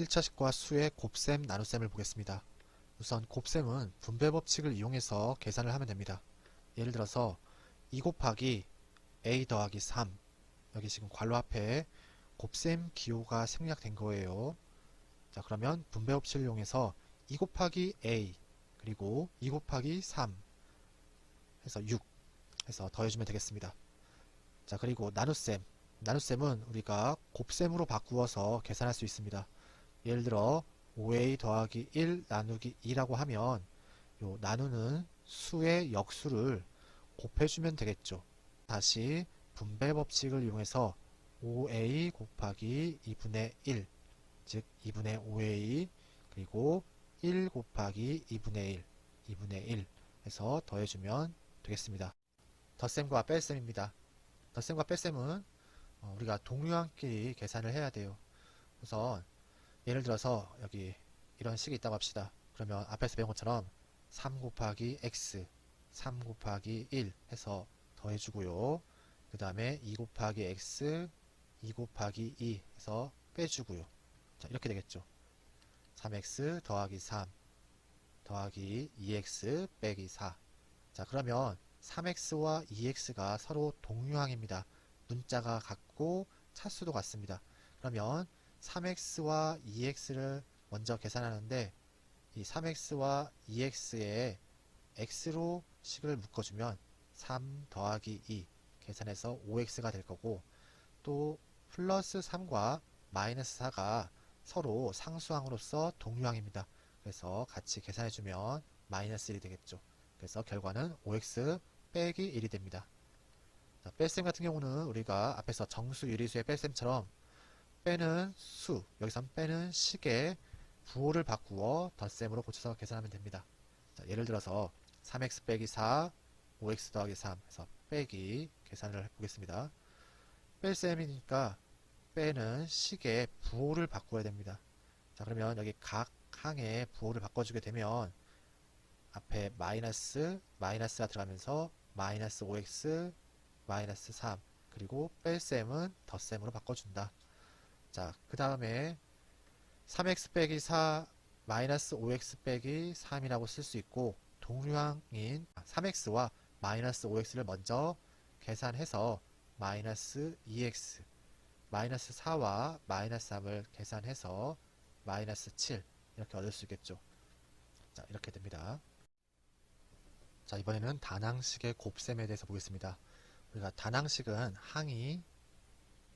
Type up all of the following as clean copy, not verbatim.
1차식과 수의 곱셈, 나눗셈을 보겠습니다. 우선 곱셈은 분배 법칙을 이용해서 계산을 하면 됩니다. 예를 들어서 2 곱하기 a 더하기 3, 여기 지금 괄호 앞에 곱셈 기호가 생략된 거예요. 자, 그러면 분배 법칙을 이용해서 2 곱하기 a 그리고 2 곱하기 3 해서 6 해서 더해주면 되겠습니다. 자, 그리고 나눗셈은 우리가 곱셈으로 바꾸어서 계산할 수 있습니다. 예를 들어 5a 더하기 1 나누기 2라고 하면 요 나누는 수의 역수를 곱해주면 되겠죠. 다시 분배 법칙을 이용해서 5a 곱하기 2분의 1, 즉 2분의 5a 그리고 1 곱하기 2분의 1 해서 더해주면 되겠습니다. 덧셈과 뺄셈입니다. 덧셈과 뺄셈은 우리가 동류항끼리 계산을 해야 돼요. 우선 예를 들어서 여기 이런 식이 있다고 합시다. 그러면 앞에서 배운 것처럼 3 곱하기 x, 3 곱하기 1 해서 더해주고요. 그 다음에 2 곱하기 x, 2 곱하기 2 해서 빼주고요. 자, 이렇게 되겠죠. 3x 더하기 3 더하기 2x 빼기 4. 자, 그러면 3x와 2x가 서로 동류항입니다. 문자가 같고 차수도 같습니다. 그러면 3x와 2x를 먼저 계산하는데 이 3x와 2x에 x로 식을 묶어주면 3 더하기 2 계산해서 5x가 될 거고, 또 플러스 3과 마이너스 4가 서로 상수항으로서 동류항입니다. 그래서 같이 계산해주면 마이너스 1이 되겠죠. 그래서 결과는 5x 빼기 1이 됩니다. 자, 뺄셈 같은 경우는 우리가 앞에서 정수, 유리수의 뺄셈처럼 빼는 수, 여기선 빼는 식의 부호를 바꾸어 덧셈으로 고쳐서 계산하면 됩니다. 자, 예를 들어서 3x 빼기 4, 5x 더하기 3 해서 빼기 계산을 해보겠습니다. 뺄셈이니까 빼는 식의 부호를 바꾸어야 됩니다. 자, 그러면 여기 각 항의 부호를 바꿔주게 되면 앞에 마이너스가 들어가면서 마이너스 5x, 마이너스 3, 그리고 뺄셈은 덧셈으로 바꿔준다. 자, 그 다음에 3x 빼기 4, 마이너스 5x 빼기 3이라고 쓸 수 있고, 동류항인 3x와 마이너스 5x를 먼저 계산해서 마이너스 2x, 마이너스 4와 마이너스 3을 계산해서 마이너스 7 이렇게 얻을 수 있겠죠. 자, 이렇게 됩니다. 자, 이번에는 단항식의 곱셈에 대해서 보겠습니다. 우리가 단항식은 항이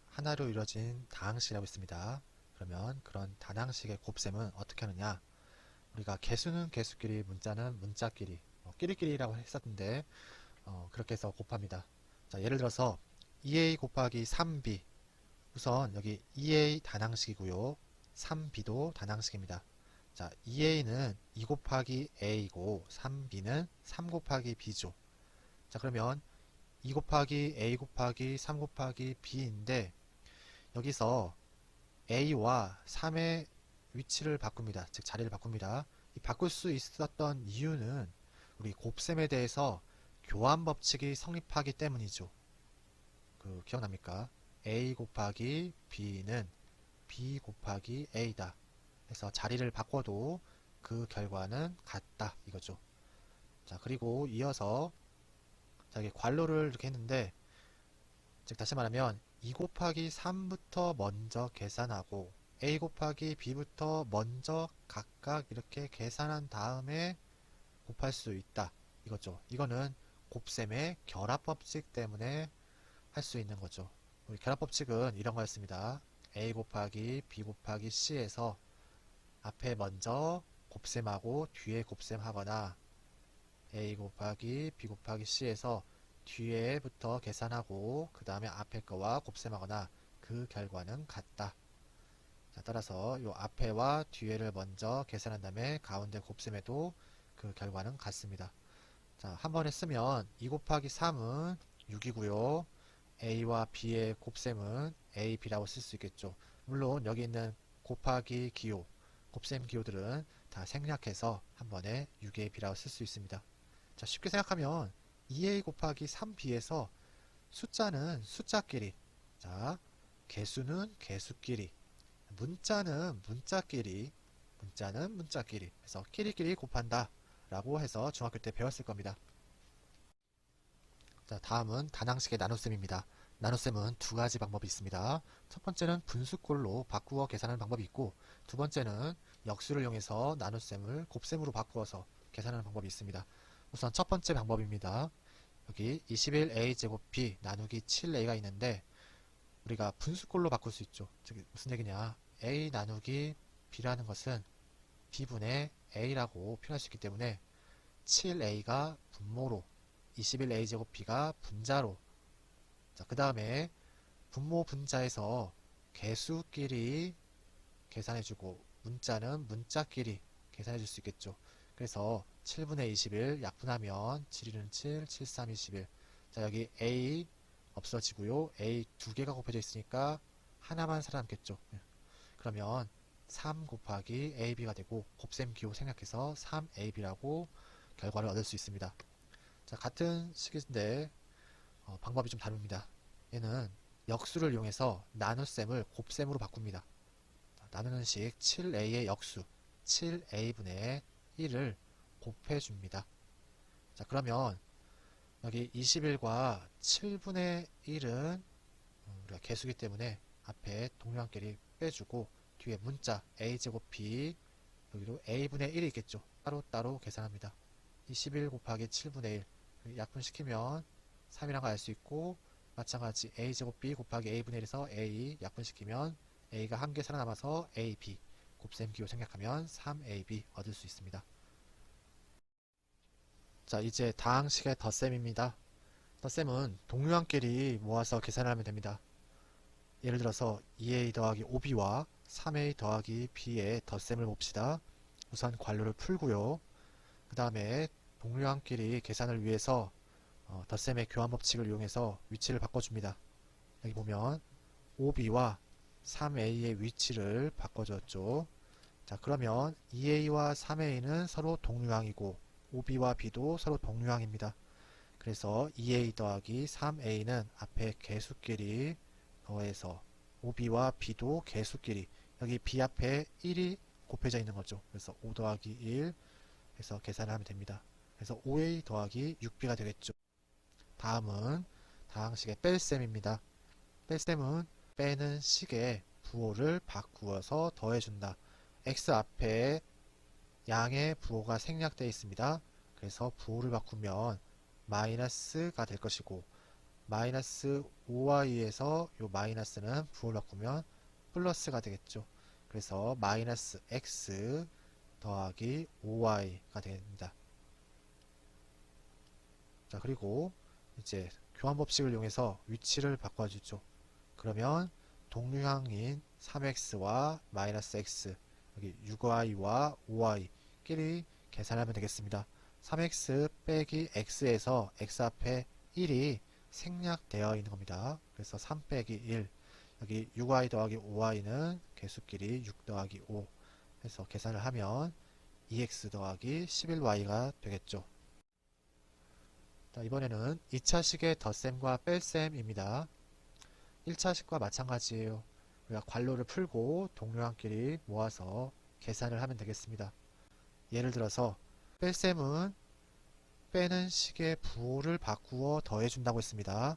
하나로 이루어진 다항식이라고 했습니다. 그러면 그런 단항식의 곱셈은 어떻게 하느냐? 우리가 개수는 개수끼리, 문자는 문자끼리, 끼리끼리라고 했었는데 그렇게 해서 곱합니다. 자, 예를 들어서 2a 곱하기 3b, 우선 여기 2a 단항식이고요. 3b도 단항식입니다. 자, 2a는 2 곱하기 a이고 3b는 3 곱하기 b죠. 자, 그러면 2 곱하기 a 곱하기 3 곱하기 b인데 여기서 a와 3의 위치를 바꿉니다. 즉 자리를 바꿉니다. 이 바꿀 수 있었던 이유는 우리 곱셈에 대해서 교환 법칙이 성립하기 때문이죠. 기억납니까? a 곱하기 b는 b 곱하기 a다 해서 자리를 바꿔도 그 결과는 같다 이거죠. 자, 그리고 이어서 여기 괄호를 이렇게 했는데, 즉 다시 말하면 2 곱하기 3부터 먼저 계산하고 a 곱하기 b부터 먼저 각각 이렇게 계산한 다음에 곱할 수 있다 이거죠. 이거는 곱셈의 결합법칙 때문에 할 수 있는 거죠. 우리 결합법칙은 이런 거였습니다. a 곱하기 b 곱하기 c에서 앞에 먼저 곱셈하고 뒤에 곱셈하거나 a 곱하기 b 곱하기 c에서 뒤에부터 계산하고 그 다음에 앞에 거와 곱셈하거나 그 결과는 같다. 자, 따라서 요 앞에와 뒤에를 먼저 계산한 다음에 가운데 곱셈해도 그 결과는 같습니다. 자, 한 번에 쓰면 2 곱하기 3은 6이고요. a와 b의 곱셈은 a, b라고 쓸 수 있겠죠. 물론 여기 있는 곱하기 기호, 곱셈 기호들은 다 생략해서 한 번에 6a, b라고 쓸 수 있습니다. 자, 쉽게 생각하면 2a 곱하기 3b에서 숫자는 숫자끼리, 자, 개수는 개수끼리, 문자는 문자끼리 해서 끼리끼리 곱한다 라고 해서 중학교 때 배웠을 겁니다. 자, 다음은 다항식의 나눗셈입니다. 나눗셈은 두 가지 방법이 있습니다. 첫 번째는 분수꼴로 바꾸어 계산하는 방법이 있고, 두 번째는 역수를 이용해서 나눗셈을 곱셈으로 바꾸어서 계산하는 방법이 있습니다. 우선 첫 번째 방법입니다. 여기 21a제곱b 나누기 7a가 있는데 우리가 분수꼴로 바꿀 수 있죠. 즉 무슨 얘기냐, a 나누기 b라는 것은 b분의 a라고 표현할 수 있기 때문에 7a가 분모로 21a제곱b가 분자로, 자, 그 다음에 분모 분자에서 개수끼리 계산해주고 문자는 문자끼리 계산해줄 수 있겠죠. 그래서 7분의 21 약분하면 7, 2는 7, 7, 3, 21. 자, 여기 a 없어지고요. a 두 개가 곱해져 있으니까 하나만 살아남겠죠. 그러면 3 곱하기 ab가 되고 곱셈 기호 생략해서 3ab라고 결과를 얻을 수 있습니다. 자, 같은 식인데 방법이 좀 다릅니다. 얘는 역수를 이용해서 나눗셈을 곱셈으로 바꿉니다. 자, 나누는 식 7a의 역수 7a분의 1을 곱해줍니다. 자, 그러면 여기 21과 7분의 1은 우리가 개수기 때문에 앞에 동료함끼리 빼주고 뒤에 문자 a제곱 b, 여기도 a분의 1이 있겠죠. 따로따로 계산합니다. 21 곱하기 7분의 1 약분시키면 3이란 걸 알 수 있고, 마찬가지 a제곱 b 곱하기 a분의 1에서 a 약분시키면 a가 한 개 살아남아서 ab, 곱셈 기호 생략하면 3ab 얻을 수 있습니다. 자, 이제 다항식의 덧셈입니다. 덧셈은 동류항끼리 모아서 계산을 하면 됩니다. 예를 들어서 2a 더하기 5b와 3a 더하기 b의 덧셈을 봅시다. 우선 괄호를 풀고요. 그 다음에 동류항끼리 계산을 위해서 덧셈의 교환 법칙을 이용해서 위치를 바꿔줍니다. 여기 보면 5b와 3a의 위치를 바꿔줬죠. 자, 그러면 2a와 3a는 서로 동류항이고 5b와 b도 서로 동류항입니다. 그래서 2a 더하기 3a는 앞에 개수끼리 더해서 5b와 b도 개수끼리, 여기 b 앞에 1이 곱해져 있는 거죠. 그래서 5 더하기 1 해서 계산을 하면 됩니다. 그래서 5a 더하기 6b가 되겠죠. 다음은 다항식의 뺄셈입니다. 뺄셈은 빼는 식의 부호를 바꾸어서 더해준다. x 앞에 양의 부호가 생략되어 있습니다. 그래서 부호를 바꾸면 마이너스가 될 것이고, 마이너스 5y에서 요 마이너스는 부호를 바꾸면 플러스가 되겠죠. 그래서 마이너스 x 더하기 5y가 됩니다. 자, 그리고 이제 교환 법칙을 이용해서 위치를 바꿔주죠. 그러면 동류항인 3x와 마이너스 x, 여기 6y와 5y 끼리 계산하면 되겠습니다. 3x 빼기 x에서 x 앞에 1이 생략되어 있는 겁니다. 그래서 3 빼기 1, 여기 6y 더하기 5y는 개수끼리 6 더하기 5 해서 계산을 하면 2x 더하기 11y가 되겠죠. 자, 이번에는 2차식의 덧셈과 뺄셈입니다. 1차식과 마찬가지예요. 우리가 괄호를 풀고 동료항끼리 모아서 계산을 하면 되겠습니다. 예를 들어서 뺄셈은 빼는 식의 부호를 바꾸어 더해준다고 했습니다.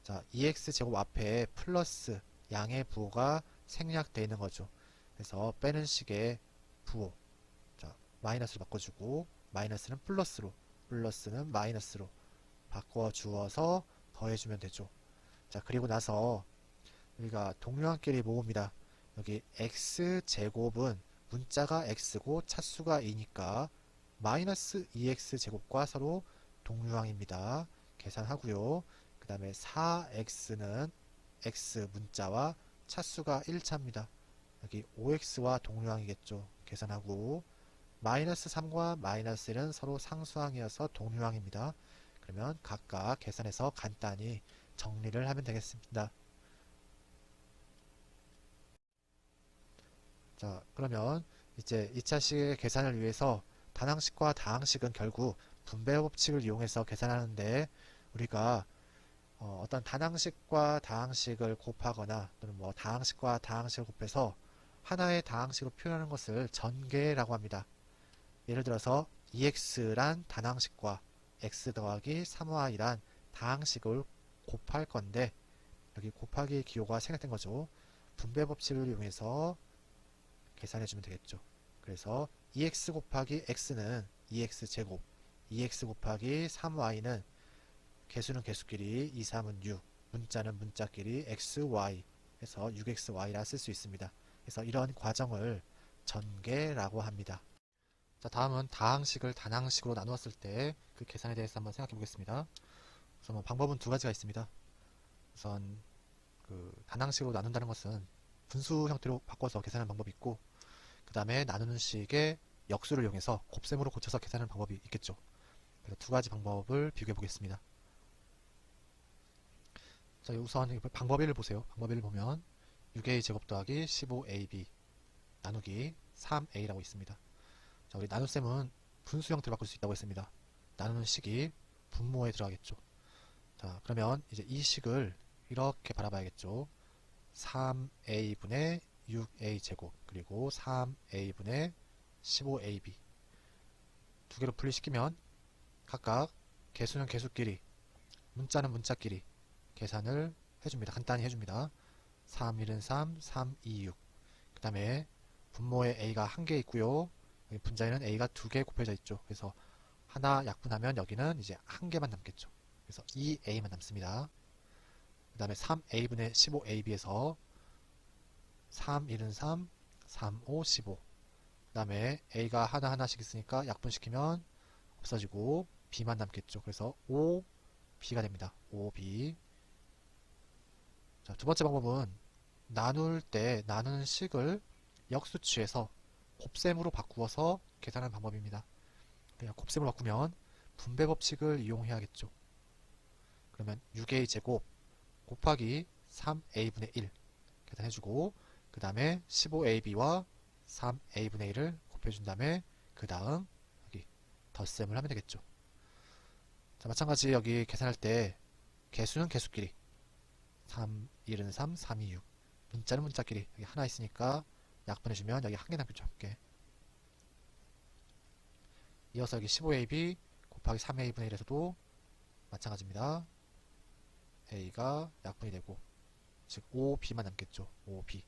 자, 2x제곱 앞에 플러스 양의 부호가 생략되어 있는 거죠. 그래서 빼는 식의 부호, 자, 마이너스로 바꿔주고 마이너스는 플러스로, 플러스는 마이너스로 바꿔 주어서 더해주면 되죠. 자, 그리고 나서 우리가 동료항끼리 모읍니다. 여기 x제곱은 문자가 x고 차수가 2니까 마이너스 2x제곱과 서로 동류항입니다. 계산하고요. 그 다음에 4x는 x 문자와 차수가 1차입니다. 여기 5x와 동류항이겠죠. 계산하고 마이너스 3과 마이너스 1은 서로 상수항이어서 동류항입니다. 그러면 각각 계산해서 간단히 정리를 하면 되겠습니다. 자, 그러면 이제 2차식의 계산을 위해서 단항식과 다항식은 결국 분배 법칙을 이용해서 계산하는데, 우리가 어떤 단항식과 다항식을 곱하거나 또는 뭐 다항식과 다항식을 곱해서 하나의 다항식으로 표현하는 것을 전개라고 합니다. 예를 들어서 2x란 단항식과 x 더하기 3y란 다항식을 곱할 건데 여기 곱하기 기호가 생략된 거죠. 분배 법칙을 이용해서 계산해 주면 되겠죠. 그래서 2x 곱하기 x는 2x 제곱, 2x 곱하기 3y는 개수는 개수끼리, 2, 3은 6, 문자는 문자끼리 x, y 해서 6xy라 쓸 수 있습니다. 그래서 이런 과정을 전개라고 합니다. 자, 다음은 다항식을 단항식으로 나누었을 때 그 계산에 대해서 한번 생각해 보겠습니다. 우선 방법은 두 가지가 있습니다. 우선 단항식으로 나눈다는 것은 분수 형태로 바꿔서 계산하는 방법이 있고, 그 다음에 나누는 식의 역수를 이용해서 곱셈으로 고쳐서 계산하는 방법이 있겠죠. 그래서 두 가지 방법을 비교해 보겠습니다. 자, 우선 방법 1을 보세요. 방법 1을 보면 6a 제곱 더하기 15ab 나누기 3a라고 있습니다. 자, 우리 나눗셈은 분수 형태로 바꿀 수 있다고 했습니다. 나누는 식이 분모에 들어가겠죠. 자, 그러면 이제 이 식을 이렇게 바라봐야겠죠. 3a분의 6a 제곱 그리고 3a분의 15ab 두 개로 분리시키면 각각 개수는 개수끼리, 문자는 문자끼리 계산을 해줍니다. 간단히 해줍니다. 3, 1은 3, 3, 2, 6. 그 다음에 분모에 a가 한 개 있고요. 여기 분자에는 a가 두 개 곱해져 있죠. 그래서 하나 약분하면 여기는 이제 한 개만 남겠죠. 그래서 2a만 남습니다. 그 다음에 3a분의 15ab에서 3, 1은 3, 3, 5, 15. 그 다음에 a가 하나하나씩 있으니까 약분시키면 없어지고 b만 남겠죠. 그래서 5b가 됩니다. 5b. 자, 두 번째 방법은 나눌 때 나누는 식을 역수 취해서 곱셈으로 바꾸어서 계산하는 방법입니다. 그냥 곱셈으로 바꾸면 분배 법칙을 이용해야겠죠. 그러면 6a 제곱 곱하기 3a분의 1 계산해주고 그 다음에 15ab와 3a분의 1을 곱해준 다음에 그 다음 여기 덧셈을 하면 되겠죠. 자, 마찬가지 여기 계산할 때 개수는 개수끼리 3, 1은 3, 3, 2, 6 문자는 문자끼리 여기 하나 있으니까 약분해주면 여기 한 개 남겠죠. 함께. 이어서 여기 15ab 곱하기 3a분의 1에서도 마찬가지입니다. a가 약분이 되고 즉 5b만 남겠죠. 5b.